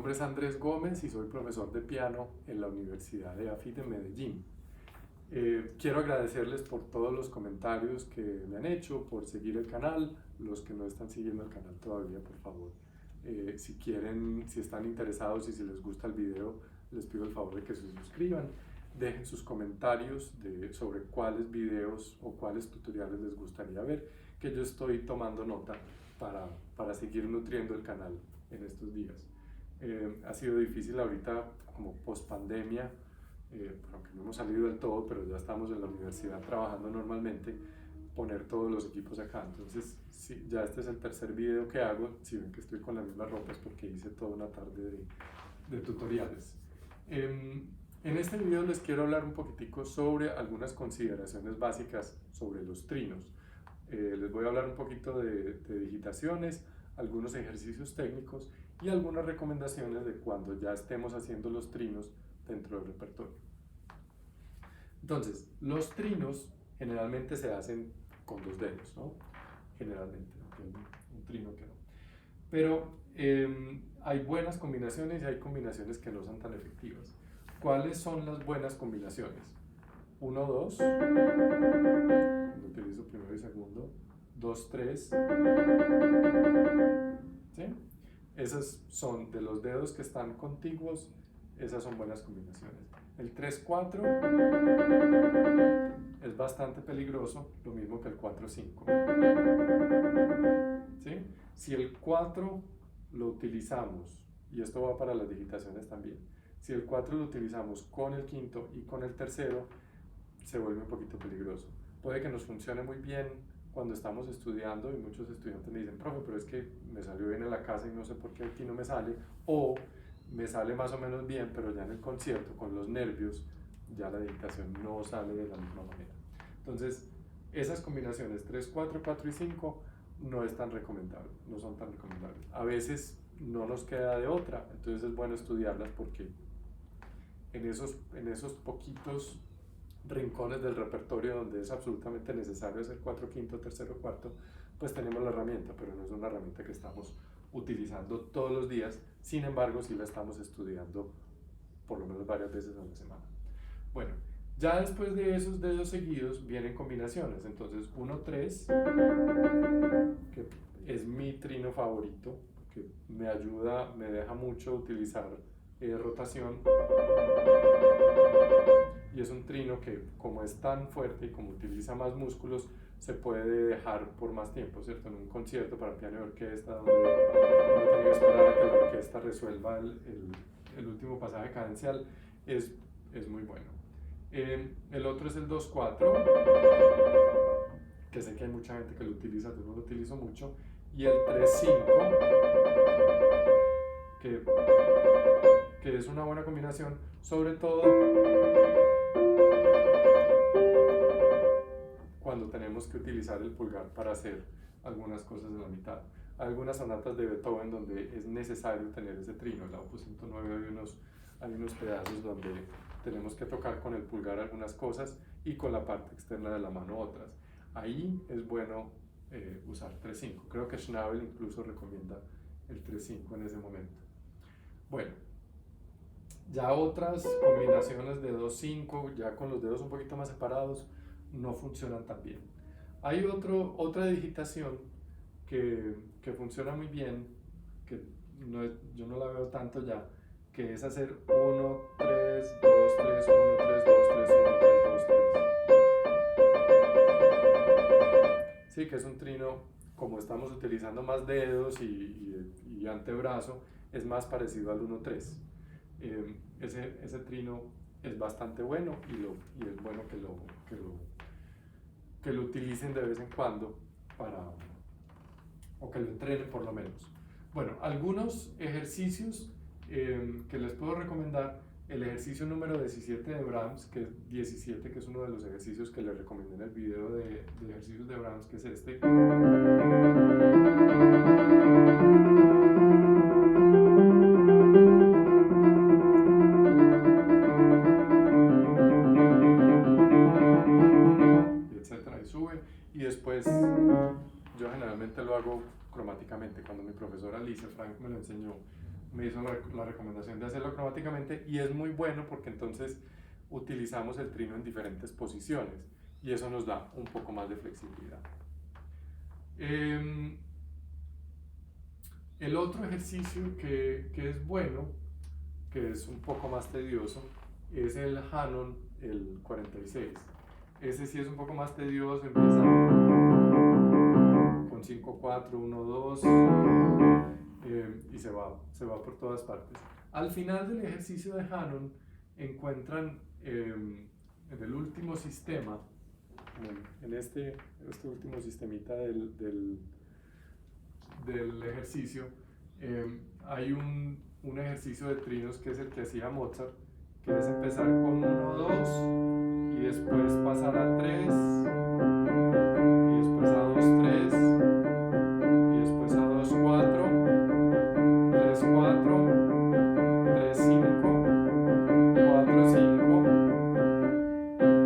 nombre es Andrés Gómez y soy profesor de piano en la Universidad de AFIT de Medellín. Quiero agradecerles por todos los comentarios que me han hecho, por seguir el canal. Los que no están siguiendo el canal todavía, por favor, si quieren, si están interesados y si les gusta el video, les pido el favor de que se suscriban. Dejen sus comentarios sobre cuáles videos o cuáles tutoriales les gustaría ver, que yo estoy tomando nota para seguir nutriendo el canal en estos días. Ha sido difícil ahorita, como post pandemia, aunque no hemos salido del todo, pero ya estamos en la universidad trabajando normalmente, poner todos los equipos acá. Entonces, sí, ya este es el tercer video que hago. Si ven que estoy con la misma ropa es porque hice toda una tarde de tutoriales. En este video les quiero hablar un poquitico sobre algunas consideraciones básicas sobre los trinos. Les voy a hablar un poquito de digitaciones, algunos ejercicios técnicos y algunas recomendaciones de cuando ya estemos haciendo los trinos dentro del repertorio. Entonces, los trinos generalmente se hacen con 2 dedos, ¿no? Generalmente, un trino que no. Pero hay buenas combinaciones y hay combinaciones que no son tan efectivas. ¿Cuáles son las buenas combinaciones? 1, 2, cuando utilizo primero y segundo, 2, 3, ¿sí? Esas son de los dedos que están contiguos, esas son buenas combinaciones. El 3, 4 es bastante peligroso, lo mismo que el 4, 5. ¿Sí? Si el 4 lo utilizamos, y esto va para las digitaciones también, si el 4 lo utilizamos con el quinto y con el tercero, se vuelve un poquito peligroso. Puede que nos funcione muy bien cuando estamos estudiando y muchos estudiantes me dicen, profe, pero es que me salió bien en la casa y no sé por qué aquí no me sale, o me sale más o menos bien, pero ya en el concierto, con los nervios, ya la digitación no sale de la misma manera. Entonces, esas combinaciones 3, 4, 4 y 5 no es tan recomendable, no son tan recomendables. A veces no nos queda de otra, entonces es bueno estudiarlas porque en esos poquitos rincones del repertorio donde es absolutamente necesario hacer 4, quinto, tercero, cuarto, pues tenemos la herramienta, pero no es una herramienta que estamos utilizando todos los días. Sin embargo, sí la estamos estudiando por lo menos varias veces a la semana. Bueno, ya después de esos dedos seguidos vienen combinaciones. Entonces 1, 3, que es mi trino favorito, que me ayuda, me deja mucho utilizar rotación. Y es un trino que, como es tan fuerte y como utiliza más músculos, se puede dejar por más tiempo, ¿cierto? En un concierto para piano y orquesta, donde uno tiene que esperar a que la orquesta resuelva el último pasaje cadencial, es muy bueno. El otro es el 2-4, que sé que hay mucha gente que lo utiliza, yo no lo utilizo mucho, y el 3-5, que es una buena combinación, sobre todo cuando tenemos que utilizar el pulgar para hacer algunas cosas en la mitad. Hay algunas sonatas de Beethoven donde es necesario tener ese trino. En la opus 109 hay unos pedazos donde tenemos que tocar con el pulgar algunas cosas y con la parte externa de la mano otras. Ahí es bueno usar 3-5. Creo que Schnabel incluso recomienda el 3-5 en ese momento. Bueno, ya otras combinaciones de 2-5, ya con los dedos un poquito más separados, no funcionan tan bien. Hay otra digitación que funciona muy bien, que yo no la veo tanto ya, que es hacer 1, 3, 2, 3, 1, 3, 2, 3, 1, 3, 2, 3. Sí, que es un trino, como estamos utilizando más dedos y antebrazo, es más parecido al 1-3. Ese trino es bastante bueno y es bueno que lo utilicen de vez en cuando o que lo entrenen por lo menos. Bueno, algunos ejercicios que les puedo recomendar. El ejercicio número 17 de Brahms, que es 17, que es uno de los ejercicios que les recomendé en el video de ejercicios de Brahms, que es este. Etcétera, y sube. Y después, yo generalmente lo hago cromáticamente. Cuando mi profesora Alicia Frank me lo enseñó, me hizo la recomendación de hacerlo cromáticamente, y es muy bueno porque entonces utilizamos el trino en diferentes posiciones y eso nos da un poco más de flexibilidad. El otro ejercicio que es bueno, que es un poco más tedioso, es el Hanon, el 46. Ese sí es un poco más tedioso, empieza con 5, 4, 1, 2 y se va por todas partes. Al final del ejercicio de Hanon encuentran en el último sistema, en este último sistemita del ejercicio, hay un ejercicio de trinos que es el que hacía Mozart, que es empezar con 1, 2 y después pasar a 3 y después a 2, 3 y después a 2, 4, 3, 4, 3, 5, 4, 5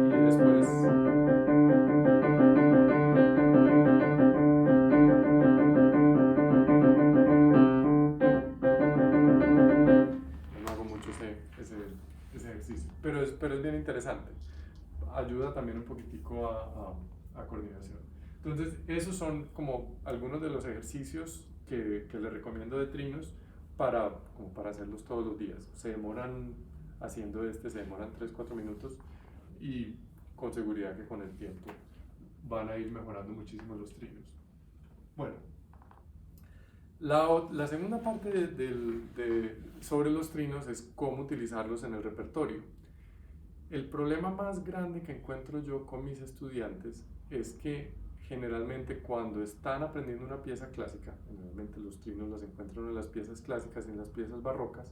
y después no hago mucho ese ejercicio, pero es bien interesante, ayuda también un poquitico a coordinación. Entonces esos son como algunos de los ejercicios que les recomiendo de trinos como para hacerlos todos los días. Se demoran haciendo se demoran 3-4 minutos y con seguridad que con el tiempo van a ir mejorando muchísimo los trinos. Bueno, la segunda parte sobre los trinos es cómo utilizarlos en el repertorio. El problema más grande que encuentro yo con mis estudiantes es que generalmente cuando están aprendiendo una pieza clásica, generalmente los trinos los encuentran en las piezas clásicas y en las piezas barrocas,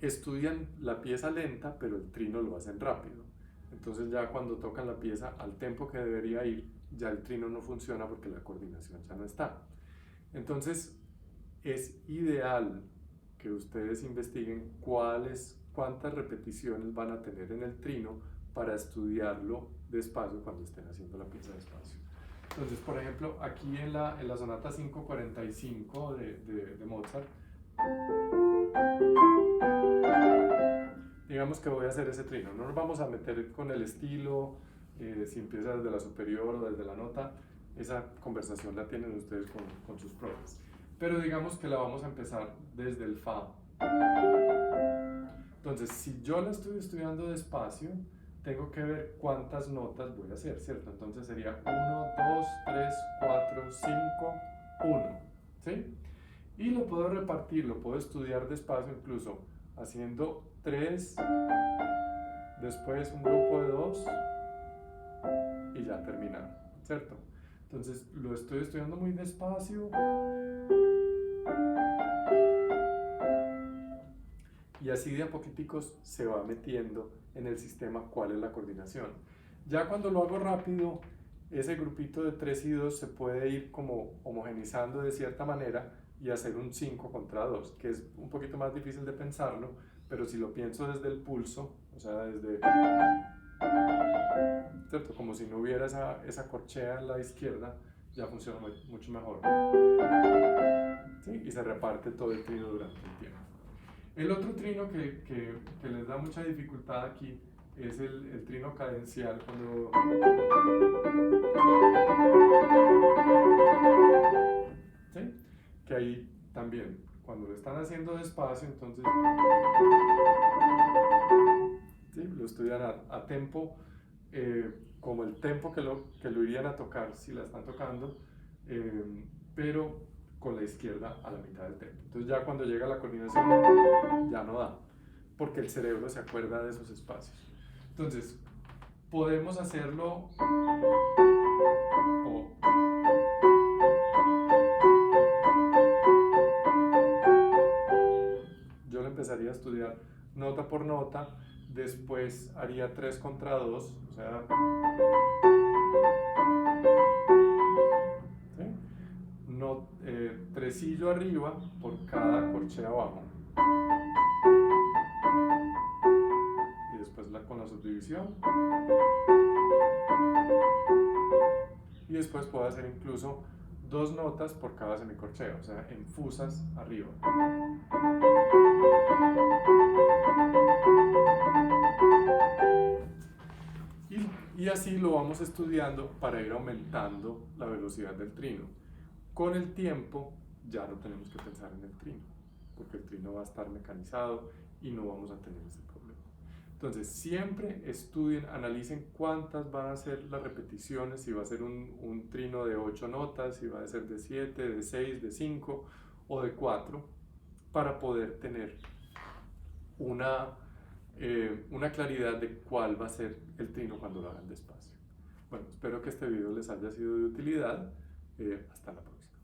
estudian la pieza lenta, pero el trino lo hacen rápido. Entonces ya cuando tocan la pieza al tempo que debería ir, ya el trino no funciona porque la coordinación ya no está. Entonces es ideal que ustedes investiguen cuántas repeticiones van a tener en el trino para estudiarlo despacio cuando estén haciendo la pieza despacio. Entonces, por ejemplo, aquí en la sonata 545 de Mozart, digamos que voy a hacer ese trino. No nos vamos a meter con el estilo, si empieza desde la superior o desde la nota, esa conversación la tienen ustedes con sus profes. Pero digamos que la vamos a empezar desde el Fa. Entonces, si yo la estoy estudiando despacio, tengo que ver cuántas notas voy a hacer, ¿cierto? Entonces sería 1, 2, 3, 4, 5, 1, ¿sí? Y lo puedo repartir, lo puedo estudiar despacio, incluso haciendo 3, después un grupo de 2 y ya terminar, ¿cierto? Entonces lo estoy estudiando muy despacio y así de a poquiticos se va metiendo en el sistema cuál es la coordinación. Ya cuando lo hago rápido, ese grupito de 3 y 2 se puede ir como homogenizando de cierta manera y hacer un 5 contra 2, que es un poquito más difícil de pensarlo, pero si lo pienso desde el pulso, o sea, ¿cierto? Como si no hubiera esa corchea en la izquierda, ya funciona mucho mejor, ¿sí? Y se reparte todo el trino durante el tiempo. El otro trino que les da mucha dificultad aquí es el trino cadencial, ¿sí? Que ahí también, cuando lo están haciendo despacio, entonces ¿sí? Lo estudian a tempo, como el tempo que lo irían a tocar si la están tocando, pero con la izquierda a la mitad del tempo. Entonces ya cuando llega la coordinación ya no da, porque el cerebro se acuerda de esos espacios. Entonces podemos hacerlo yo lo empezaría a estudiar nota por nota, después haría 3 contra 2, o sea, ¿sí? No, tresillo arriba por cada corchea abajo. Y después con la subdivisión. Y después puedo hacer incluso 2 notas por cada semicorchea, o sea, en fusas arriba. Y así lo vamos estudiando para ir aumentando la velocidad del trino. Con el tiempo ya no tenemos que pensar en el trino, porque el trino va a estar mecanizado y no vamos a tener ese problema. Entonces, siempre estudien, analicen cuántas van a ser las repeticiones, si va a ser un trino de 8 notas, si va a ser de 7, de 6, de 5 o de 4, para poder tener una claridad de cuál va a ser el trino cuando lo hagan despacio. Bueno, espero que este video les haya sido de utilidad. Hasta la próxima.